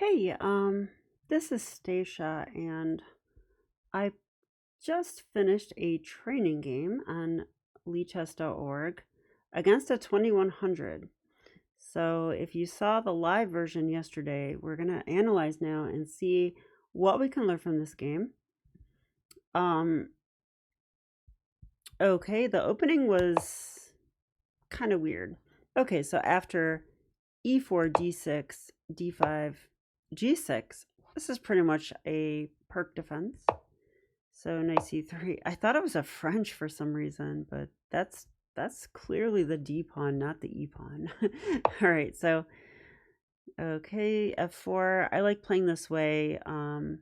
Hey, this is Stacia, and I just finished a training game on Lichess.org against a 2100. So, if you saw the live version yesterday, we're going to analyze now and see what we can learn from this game. Um, okay, the opening was kind of weird. Okay, so after e4, d6, d5, g6, this is pretty much a Pirc defense. So knight c3. I thought it was a French for some reason, but that's clearly the d pawn, not the e pawn. All right, so okay, f4. I like playing this way. I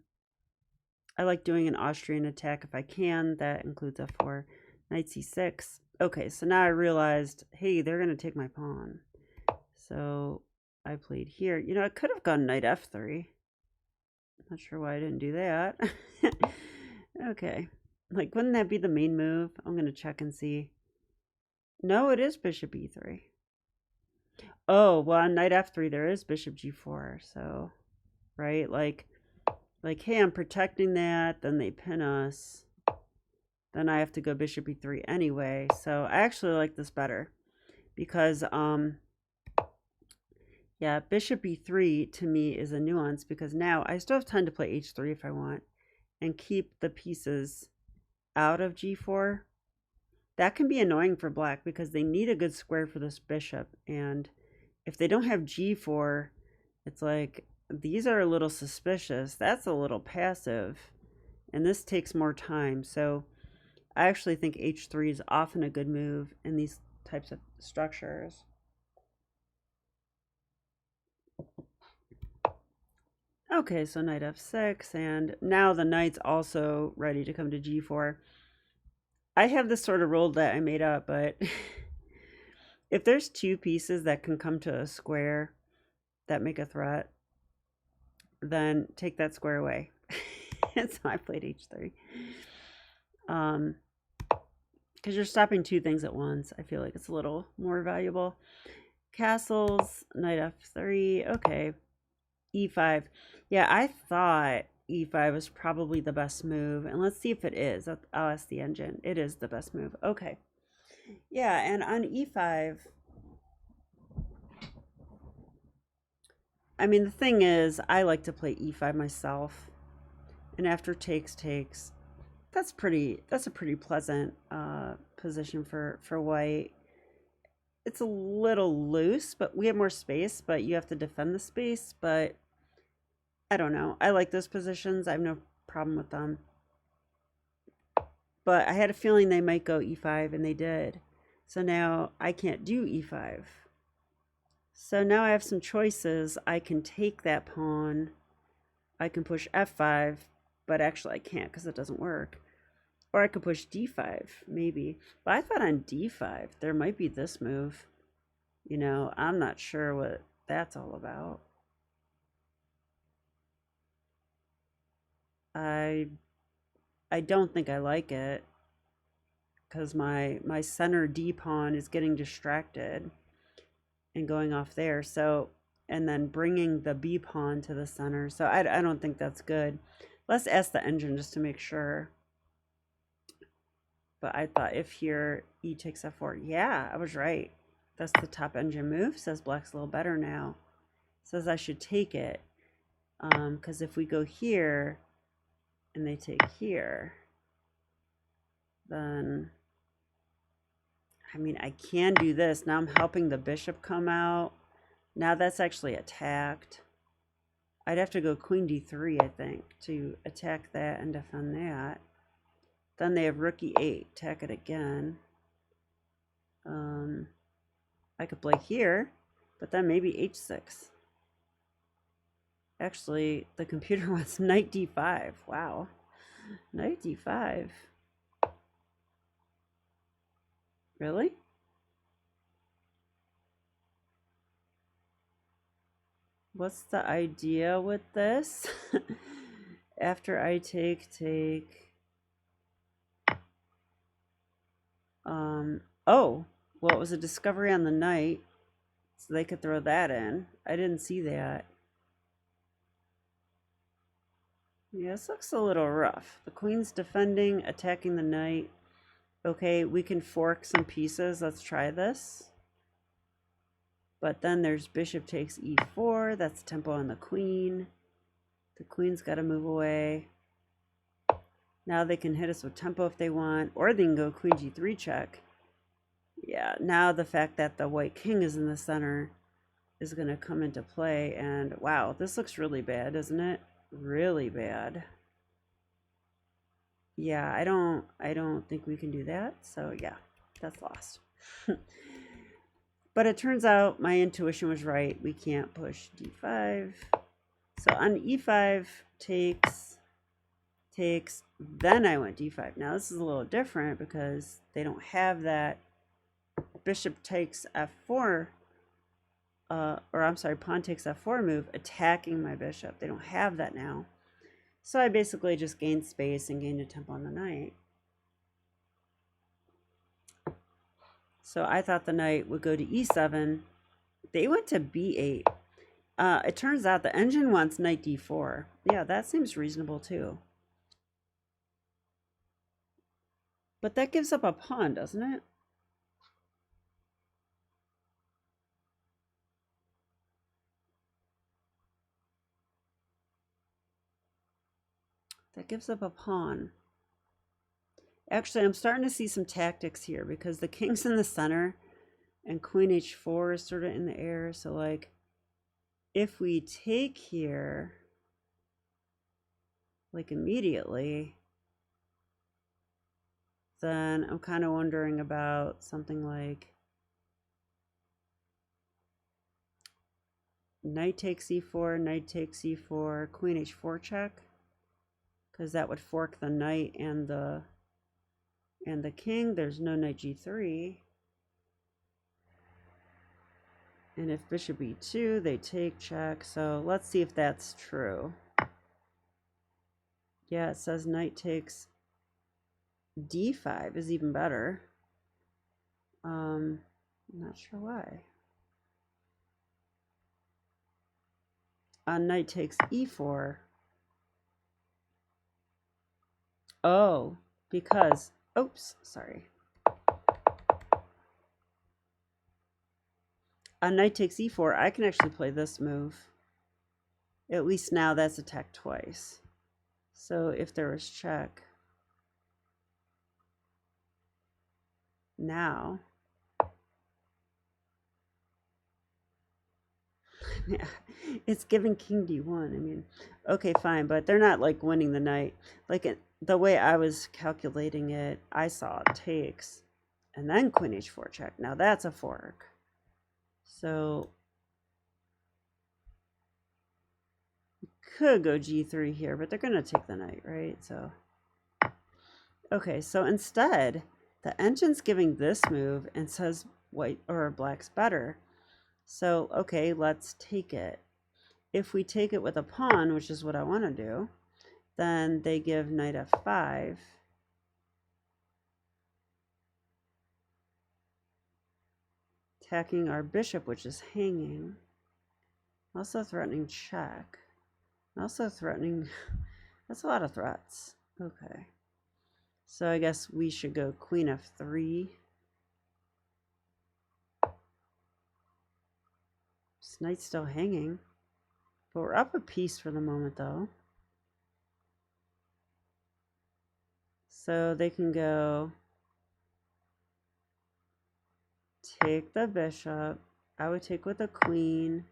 like doing an Austrian attack if I can. That includes f4. Knight c6. Okay, so now I realized, hey, they're gonna take my pawn. So I played here. You know, I could have gone knight f3. Not sure why I didn't do that. Okay. Like, wouldn't that be the main move? I'm going to check and see. No, it is bishop e3. Oh, well, on knight f3, there is bishop g4. So, right? Like, hey, I'm protecting that. Then they pin us. Then I have to go bishop e3 anyway. So I actually like this better because, yeah, bishop e3 to me is a nuance because now I still have time to play h3 if I want and keep the pieces out of g4. That can be annoying for black because they need a good square for this bishop. And if they don't have g4, it's like, these are a little suspicious. That's a little passive. And this takes more time. So I actually think h3 is often a good move in these types of structures. Okay, so knight f6, and now the knight's also ready to come to g4. I have this sort of rule that I made up, but if there's two pieces that can come to a square that make a threat, then take that square away. And so I played h3. Because you're stopping two things at once. I feel like it's a little more valuable. Castles, knight f3, okay. e5. Yeah, I thought e5 was probably the best move. And let's see if it is. I'll ask the engine. It is the best move. Okay. Yeah, and on e5, I mean, the thing is, I like to play e5 myself. And after takes, that's a pretty pleasant position for white. It's a little loose, but we have more space, but you have to defend the space. But I don't know. I like those positions. I have no problem with them. But I had a feeling they might go e5, and they did. So now I can't do e5. So now I have some choices. I can take that pawn. I can push f5, but actually I can't because it doesn't work. Or I could push d5, maybe. But I thought on d5, there might be this move. You know, I'm not sure what that's all about. I I don't think I like it because my center d pawn is getting distracted and going off there. So, and then bringing the b pawn to the center. So I don't think that's good. Let's ask the engine just to make sure. But I thought if here e takes f4, yeah, I was right. That's the top engine move. Says black's a little better now. Says I should take it. Because if we go here and they take here, then, I mean, I can do this. Now I'm helping the bishop come out. Now that's actually attacked. I'd have to go queen d3, I think, to attack that and defend that. Then they have rook e8, attack it again. I could play here, but then maybe h6. Actually, the computer wants knight d5. Wow. Knight d5. Really? What's the idea with this? After I take. Oh, well, it was a discovery on the knight, so they could throw that in. I didn't see that. Yeah, this looks a little rough. The queen's defending, attacking the knight. Okay, we can fork some pieces. Let's try this. But then there's bishop takes e4. That's tempo on the queen. The queen's got to move away. Now they can hit us with tempo if they want, or they can go queen g3 check. Yeah, now the fact that the white king is in the center is going to come into play. And wow, this looks really bad, doesn't it? Really bad. Yeah, I don't think we can do that. So yeah, that's lost. But it turns out my intuition was right. We can't push d5. So on e5 takes, then I went d5. Now this is a little different because they don't have that bishop takes f4, or I'm sorry, pawn takes f4 move attacking my bishop. They don't have that now. So I basically just gained space and gained a tempo on the knight. So I thought the knight would go to e7. They went to b8. It turns out the engine wants knight d4. Yeah, that seems reasonable too. But that gives up a pawn, doesn't it? That gives up a pawn. Actually, I'm starting to see some tactics here because the king's in the center and queen h4 is sort of in the air. So like if we take here, like immediately, then I'm kind of wondering about something like knight takes e4, knight takes e4, queen h4 check, because that would fork the knight and the king. There's no knight g3. And if bishop e2, they take check. So let's see if that's true. Yeah, it says knight takes d5 is even better. I'm not sure why. On knight takes e4. Oh, because, oops, sorry. On knight takes e4, I can actually play this move. At least now that's attacked twice. So if there was check, now, yeah, it's giving king d1. I mean, okay, fine, but they're not like winning the knight. Like the way I was calculating it, I saw takes and then queen h4 check. Now that's a fork. So could go g3 here, but they're going to take the knight, right? So, okay, so instead, the engine's giving this move and says white or black's better. So, okay, let's take it. If we take it with a pawn, which is what I want to do, then they give knight f5. Attacking our bishop, which is hanging. Also threatening check. Also threatening, that's a lot of threats. Okay. So I guess we should go queen f3. This knight's still hanging. But we're up a piece for the moment, though. So they can go take the bishop. I would take with the queen.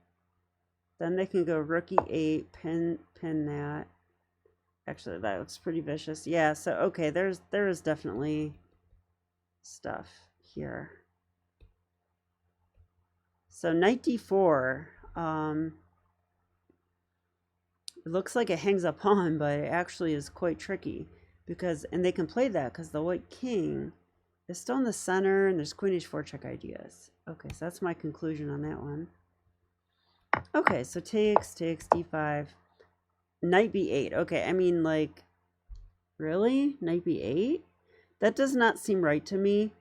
Then they can go rook e8, pin that. Actually, that looks pretty vicious. Yeah, so okay, there is definitely stuff here. So knight d4, it looks like it hangs a pawn, but it actually is quite tricky because, and they can play that because the white king is still in the center and there's queen h4 check ideas. Okay, so that's my conclusion on that one. Okay, so takes d5, knight b8. Okay, I mean, like, really? Knight b8? That does not seem right to me.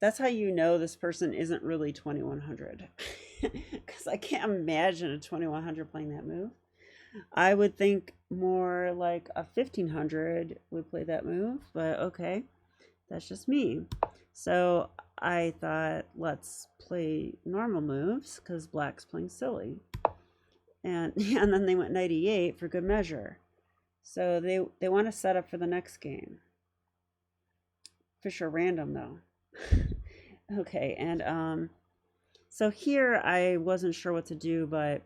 That's how you know this person isn't really 2100. Because I can't imagine a 2100 playing that move. I would think more like a 1500 would play that move, but okay, that's just me. So I thought, let's play normal moves because black's playing silly. And yeah, and then they went knight e8 for good measure. So they want to set up for the next game. For sure random though. Okay, and so here I wasn't sure what to do, but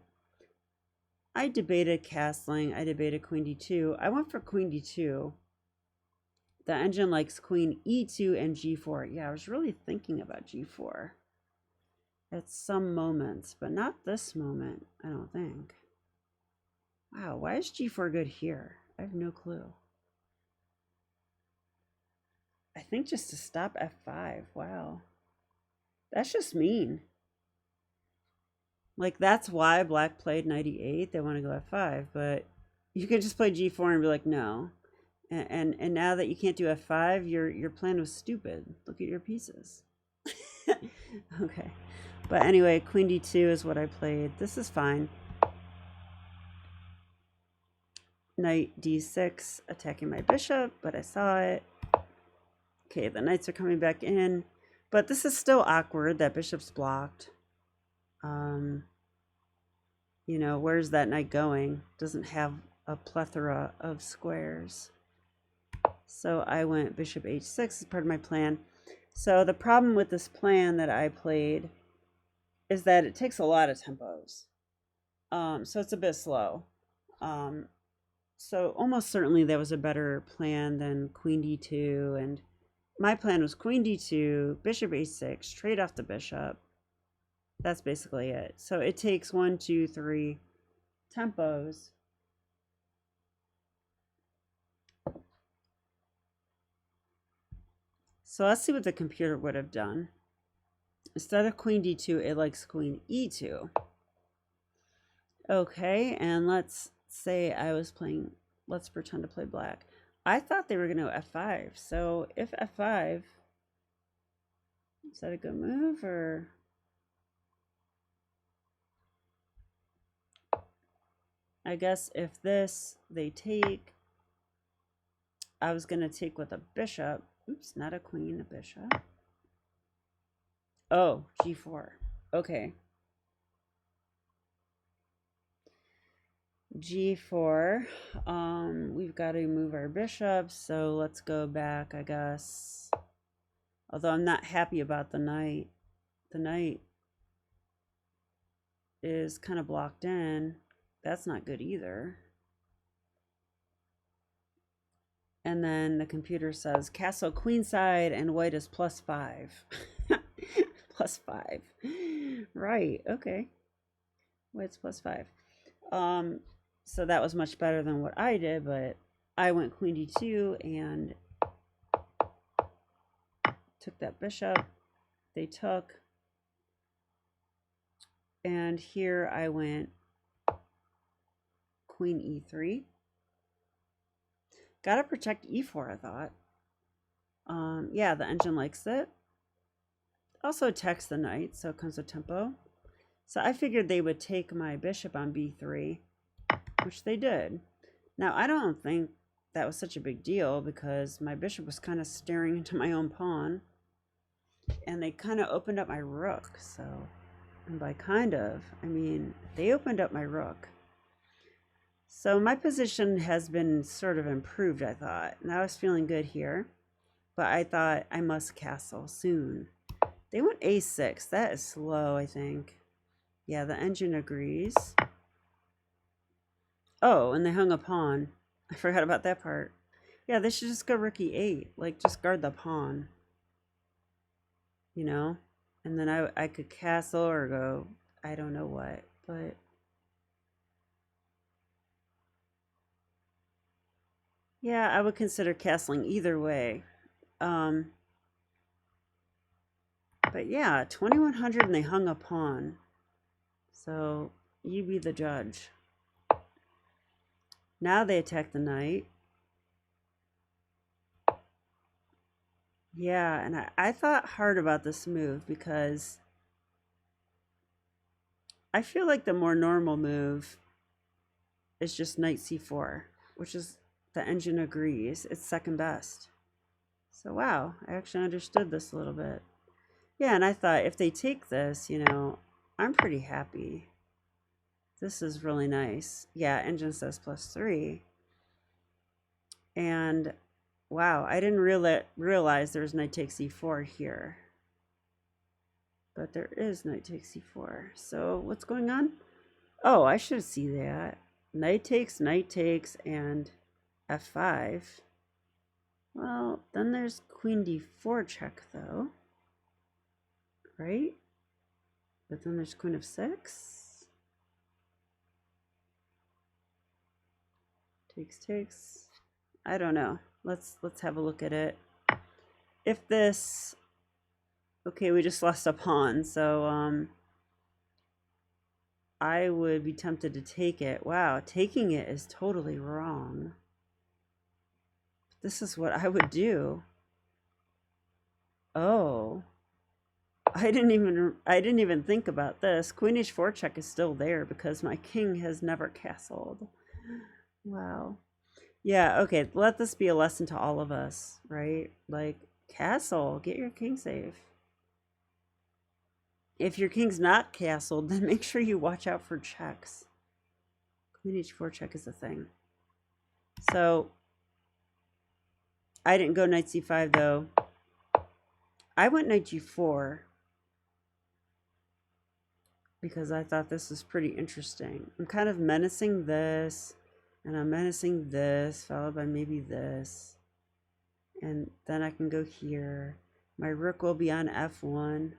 I debated castling. I debated queen d2. I went for queen d2. The engine likes queen e2 and g4. Yeah, I was really thinking about g4 at some moments, but not this moment, I don't think. Wow, why is g4 good here? I have no clue. I think just to stop f5. Wow. That's just mean. Like, that's why black played knight e8. They want to go f5, but you could just play g4 and be like, no. And now that you can't do f5, your plan was stupid. Look at your pieces. Okay. But anyway, queen d2 is what I played. This is fine. Knight d6, attacking my bishop, but I saw it. Okay, the knights are coming back in. But this is still awkward. That bishop's blocked. You know, where's that knight going? Doesn't have a plethora of squares. So I went bishop h6 as part of my plan. So the problem with this plan that I played is that it takes a lot of tempos. So it's a bit slow. So almost certainly there was a better plan than queen d2. And my plan was queen d2, bishop h6, trade off the bishop. That's basically it. So it takes 1, 2, 3 tempos. So let's see what the computer would have done. Instead of queen d2, it likes queen e2. Okay, and let's say I was playing, let's pretend to play black. I thought they were going to f5. So if f5, is that a good move or? I guess if this, they take, I was going to take with a bishop. Oops, not a queen, a bishop. Oh, g4. Okay. g4. We've got to move our bishops, so let's go back, I guess. Although I'm not happy about the knight. The knight is kind of blocked in. That's not good either. And then the computer says castle queenside and white is +5. +5. Right, okay. White's +5. So that was much better than what I did, but I went queen d2 and took that bishop. They took. And here I went queen e3. Gotta protect e4, I thought. Yeah, the engine likes it. Also attacks the knight, so it comes with tempo. So I figured they would take my bishop on b3, which they did. Now, I don't think that was such a big deal because my bishop was kind of staring into my own pawn. And they kind of opened up my rook, so... And by kind of, I mean, they opened up my rook. So my position has been sort of improved, I thought. And I was feeling good here. But I thought I must castle soon. They went a6. That is slow, I think. Yeah, the engine agrees. Oh, and they hung a pawn. I forgot about that part. Yeah, they should just go rook e8. Like, just guard the pawn. You know? And then I could castle or go, I don't know what, but yeah, I would consider castling either way. But yeah, 2100 and they hung a pawn. So you be the judge. Now they attack the knight. Yeah, and I thought hard about this move because I feel like the more normal move is just knight c4, which is, the engine agrees, it's second best. So wow, I actually understood this a little bit. Yeah, and I thought if they take this, you know, I'm pretty happy. This is really nice. Yeah, engine says +3. And wow, I didn't realize there's knight takes e4 here. But there is knight takes e4. So what's going on? Oh, I should see that. Knight takes, and f5. Well, then there's queen d4 check, though. Right? But then there's queen of 6. Takes. I don't know. Let's have a look at it. If this, okay, we just lost a pawn, so I would be tempted to take it. Wow, taking it is totally wrong. This is what I would do. Oh, I didn't even think about this. Queen h4 check is still there because my king has never castled. Wow. Yeah, okay, let this be a lesson to all of us, right? Like, castle, get your king safe. If your king's not castled, then make sure you watch out for checks. Queen h4 check is a thing. So, I didn't go knight c5, though. I went knight g4 because I thought this was pretty interesting. I'm kind of menacing this, and I'm menacing this, followed by maybe this. And then I can go here. My rook will be on f1.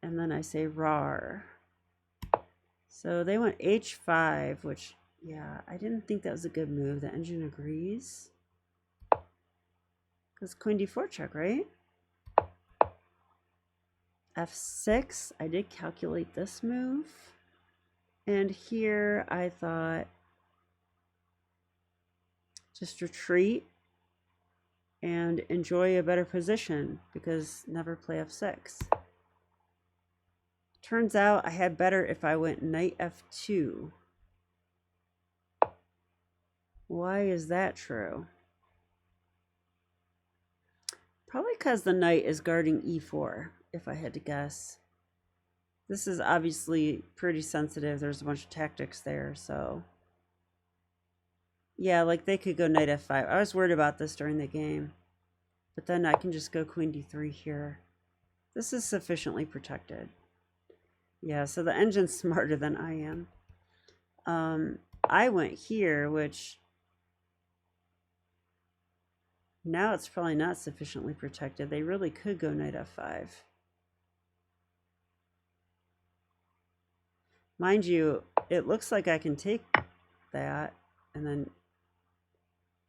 And then I say rar. So they went h5, which, yeah, I didn't think that was a good move. The engine agrees. Because queen d4 check, right? f6, I did calculate this move. And here I thought just retreat and enjoy a better position because never play f6. Turns out I had better if I went knight f2. Why is that true? Probably because the knight is guarding e4, if I had to guess. This is obviously pretty sensitive. There's a bunch of tactics there, so... Yeah, like they could go knight f5. I was worried about this during the game. But then I can just go queen d3 here. This is sufficiently protected. Yeah, so the engine's smarter than I am. I went here, which... Now it's probably not sufficiently protected. They really could go knight f5. Mind you, it looks like I can take that and then,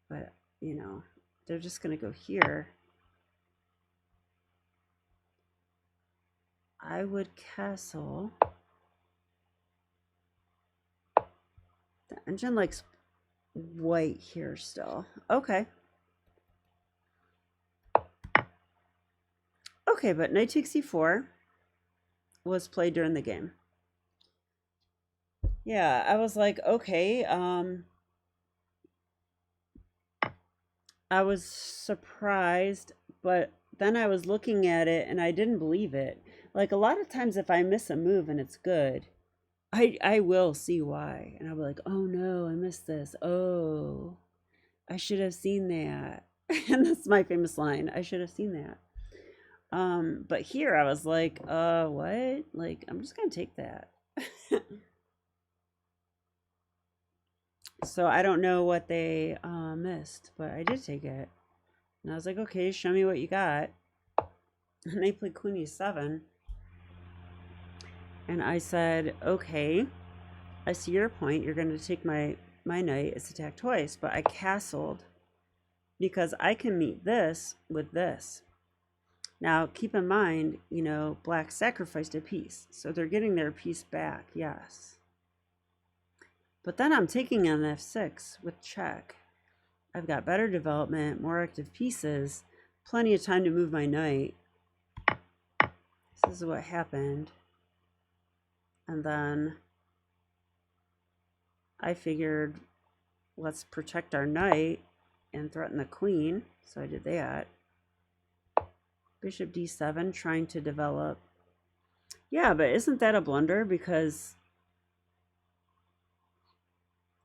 but you know, they're just going to go here. I would castle. The engine likes white here still. Okay. Okay, but knight takes e4 was played during the game. Yeah, I was like, okay, I was surprised, but then I was looking at it and I didn't believe it. Like a lot of times if I miss a move and it's good, I will see why. And I'll be like, oh no, I missed this. Oh, I should have seen that. And that's my famous line. I should have seen that. But here I was like, what? Like, I'm just gonna take that. So I don't know what they missed, but I did take it. And I was like, okay, show me what you got. And they played queen e7. And I said, okay, I see your point. You're going to take my knight. It's attacked twice, but I castled because I can meet this with this. Now, keep in mind, you know, black sacrificed a piece. So they're getting their piece back, yes. But then I'm taking on f6 with check. I've got better development, more active pieces, plenty of time to move my knight. This is what happened. And then I figured let's protect our knight and threaten the queen. So I did that. Bishop d7, trying to develop. Yeah, but isn't that a blunder? Because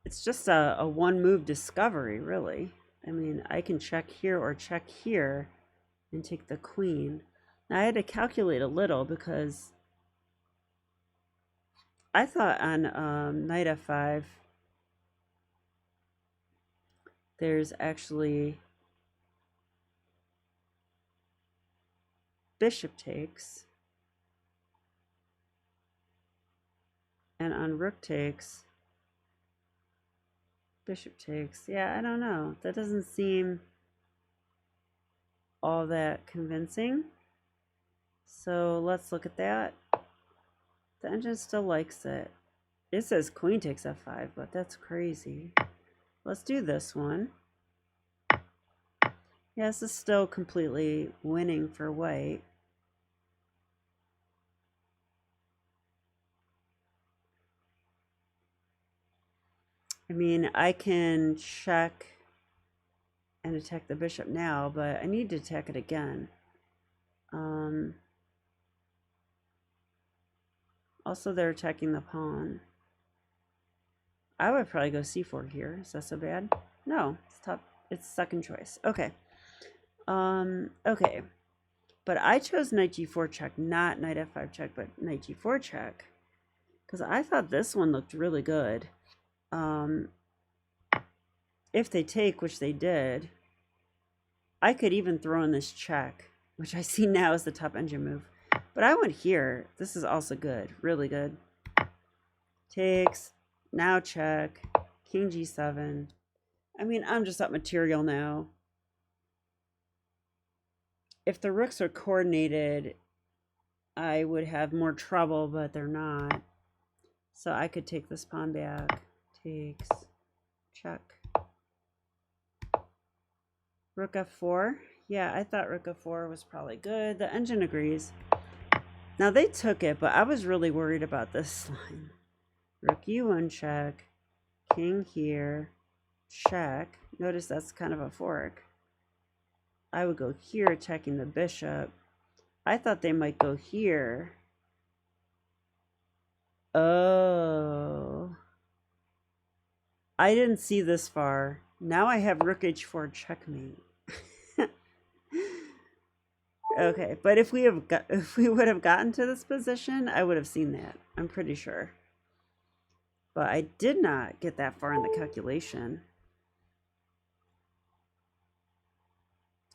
it's just a one move discovery, really. I mean, I can check here or check here and take the queen. Now, I had to calculate a little because I thought on knight f5, there's actually bishop takes. And on rook takes, bishop takes. Yeah, I don't know. That doesn't seem all that convincing. So let's look at that. The engine still likes it. It says queen takes f5, but that's crazy. Let's do this one. Yeah, this is still completely winning for white. I mean, I can check and attack the bishop now, but I need to attack it again. Also, they're attacking the pawn. I would probably go c4 here. Is that so bad? No, it's top. It's second choice. Okay. Okay. But I chose knight g4 check, not knight f5 check, but knight g4 check, because I thought this one looked really good. If they take, which they did, I could even throw in this check, which I see now as the top engine move. But I went here. This is also good, really good. Takes, now check, king g7. I mean, I'm just up material now. If the rooks are coordinated, I would have more trouble, but they're not. So I could take this pawn back. Takes, check. Rook f4. Yeah, I thought rook f4 was probably good. The engine agrees. Now they took it, but I was really worried about this line. Rook e1 check. King here. Check. Notice that's kind of a fork. I would go here attacking the bishop. I thought they might go here. Oh. I didn't see this far. Now I have rook h4 checkmate. Okay, but if we would have gotten to this position, I would have seen that. I'm pretty sure. But I did not get that far in the calculation.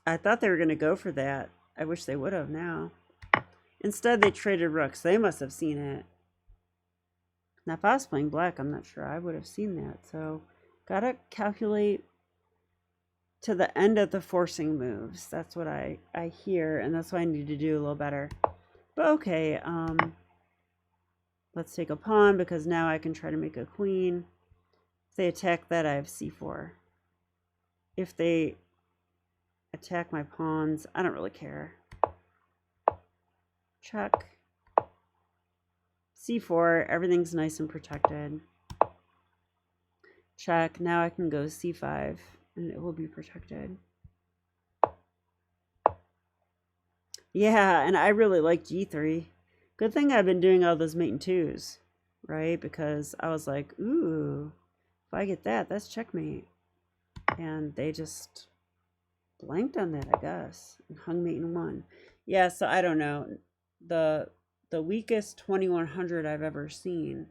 I thought they were going to go for that. I wish they would have now. Instead, they traded rooks. They must have seen it. Now, if I was playing black, I'm not sure I would have seen that. So, gotta calculate to the end of the forcing moves. That's what I hear, and that's what I need to do a little better. But okay, let's take a pawn, because now I can try to make a queen. If they attack that, I have c4. If they attack my pawns, I don't really care. Check. c4, everything's nice and protected. Check. Now I can go c5, and it will be protected. Yeah, and I really like g3. Good thing I've been doing all those mate and twos, right? Because I was like, ooh, if I get that, that's checkmate. And they just blanked on that, I guess, and hung mate and won. Yeah, so I don't know. The weakest 2100 I've ever seen.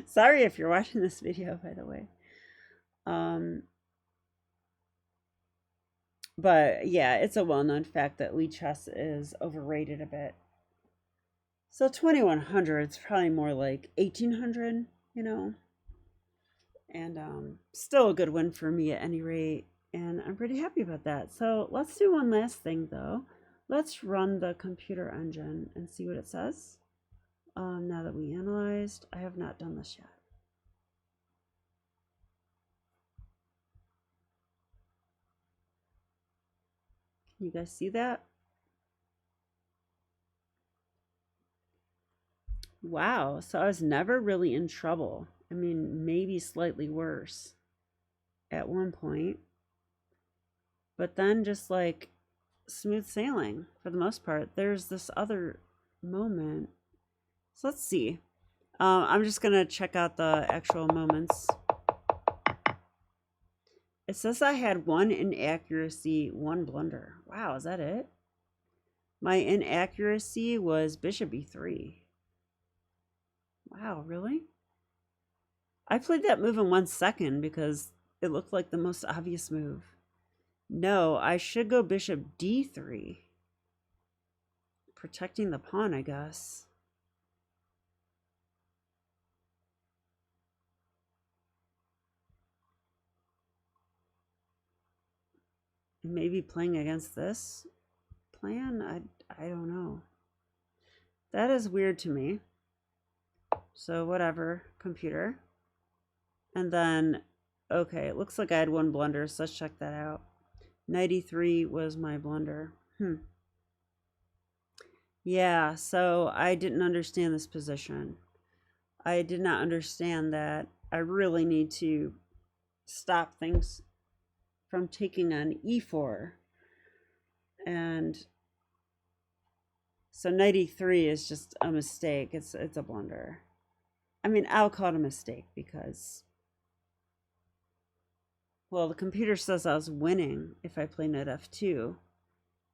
Sorry if you're watching this video, by the way. But yeah, it's a well-known fact that Lichess is overrated a bit. So 2100 is probably more like 1800, you know. And still a good win for me at any rate. And I'm pretty happy about that. So let's do one last thing though. Let's run the computer engine and see what it says. Now that we analyzed, I have not done this yet. Can you guys see that? Wow, so I was never really in trouble. I mean, maybe slightly worse at one point, but then just like smooth sailing for the most part. There's this other moment. So let's see. I'm just gonna check out the actual moments. It says I had one inaccuracy, one blunder. Wow, is that it? My inaccuracy was bishop e3. Wow, really? I played that move in 1 second because it looked like the most obvious move. No, I should go bishop d3. Protecting the pawn, I guess. Maybe playing against this plan? I don't know. That is weird to me. So whatever, computer. And then, okay, it looks like I had one blunder, so let's check that out. Knight e3 was my blunder. Yeah, so I didn't understand this position. I did not understand that I really need to stop things from taking on e4. And so knight e3 is just a mistake. It's a blunder. I mean, I'll call it a mistake because, well, the computer says I was winning if I play knight f2.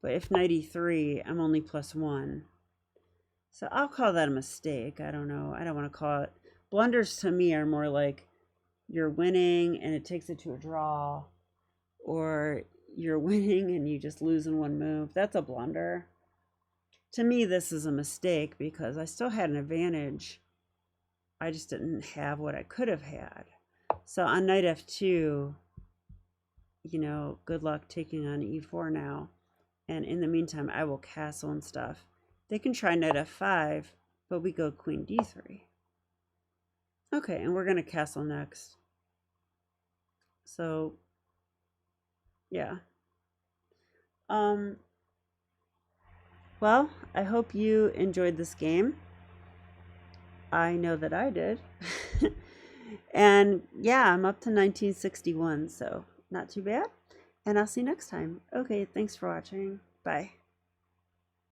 But if knight e3, I'm only +1. So I'll call that a mistake. I don't know. I don't want to call it. Blunders to me are more like you're winning and it takes it to a draw, or you're winning and you just lose in one move. That's a blunder. To me, this is a mistake because I still had an advantage. I just didn't have what I could have had. So on knight f2, you know, good luck taking on e4 now. And in the meantime, I will castle and stuff. They can try knight f5, but we go queen d3. Okay, and we're going to castle next. So, yeah. Well, I hope you enjoyed this game. I know that I did. And yeah, I'm up to 1961, so not too bad. And I'll see you next time. Okay, thanks for watching. Bye.